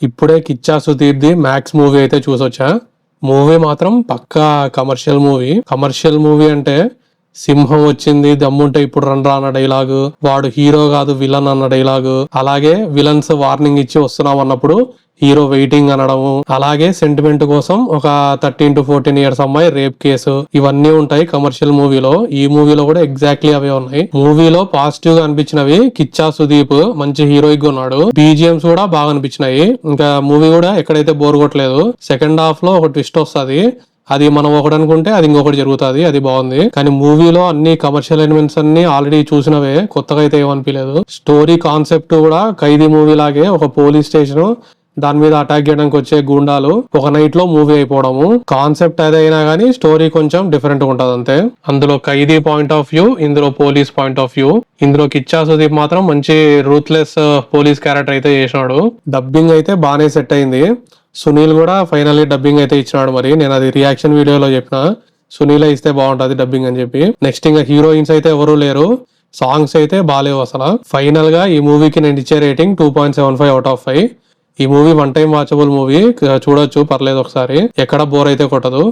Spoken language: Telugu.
ఇప్పుడే కిచ్చా సుదీప్ది మ్యాక్స్ మూవీ అయితే చూసొచ్చా. మూవీ మాత్రం పక్కా కమర్షియల్ మూవీ అంటే సింహం వచ్చింది దమ్ముంటే ఇప్పుడు రండ్రా అన్న డైలాగు, వాడు హీరో కాదు విలన్ అన్న డైలాగు, అలాగే విలన్స్ వార్నింగ్ ఇచ్చి వస్తున్నాం అన్నప్పుడు హీరో వెయిటింగ్ అనడము, అలాగే సెంటిమెంట్ కోసం ఒక 13 to 14 years అమ్మాయి రేప్ కేసు, ఇవన్నీ ఉంటాయి కమర్షియల్ మూవీలో. ఈ మూవీలో కూడా ఎగ్జాక్ట్లీ అవే ఉన్నాయి. మూవీలో పాజిటివ్ గా అనిపించినవి కిచ్చా సుదీప్ మంచి హీరోయిక్ ఉన్నాడు, బీజిఎంస్ కూడా బాగా అనిపించినాయి. ఇంకా మూవీ కూడా ఎక్కడైతే బోర్ కొట్టలేదు. సెకండ్ హాఫ్ లో ఒక ట్విస్ట్ వస్తుంది, అది మనం ఒకటి అనుకుంటే అది ఇంకొకటి జరుగుతుంది, అది బాగుంది. కానీ మూవీలో అన్ని కమర్షియల్ ఎలిమెంట్స్ అన్ని ఆల్రెడీ చూసినవే, కొత్తగా అయితే ఏమనిపించలేదు. స్టోరీ కాన్సెప్ట్ కూడా ఖైదీ మూవీ లాగే, ఒక పోలీస్ స్టేషన్ దాని మీద అటాక్ చేయడానికి వచ్చే గూండాలు ఒక నైట్ లో మూవీ అయిపోవడము. కాన్సెప్ట్ అదైనా కానీ స్టోరీ కొంచెం డిఫరెంట్ గా ఉంటది అంతే. అందులో ఖైదీ పాయింట్ ఆఫ్ వ్యూ, ఇందులో పోలీస్ పాయింట్ ఆఫ్ వ్యూ. ఇందులో కిచ్చా సుదీప్ మాత్రం మంచి రూత్లెస్ పోలీస్ క్యారెక్టర్ అయితే చేసినాడు. డబ్బింగ్ అయితే బాగానే సెట్ అయింది. సునీల్ కూడా ఫైనల్లీ డబ్బింగ్ అయితే ఇచ్చినాడు. మరి నేను అది రియాక్షన్ వీడియోలో చెప్పిన, సునీలే ఇస్తే బాగుంటది డబ్బింగ్ అని చెప్పి. నెక్స్ట్ ఇంకా హీరోయిన్స్ అయితే ఎవరు లేరు, సాంగ్స్ అయితే బాగాలేవు అసలు. ఫైనల్ గా ఈ మూవీకి నేను ఇచ్చే రేటింగ్ 2.75 out of 5. ఈ మూవీ 1 time వాచబుల్ మూవీ, చూడొచ్చు, పర్లేదు ఒకసారి, ఎక్కడ బోర్ అయితే కొట్టదు.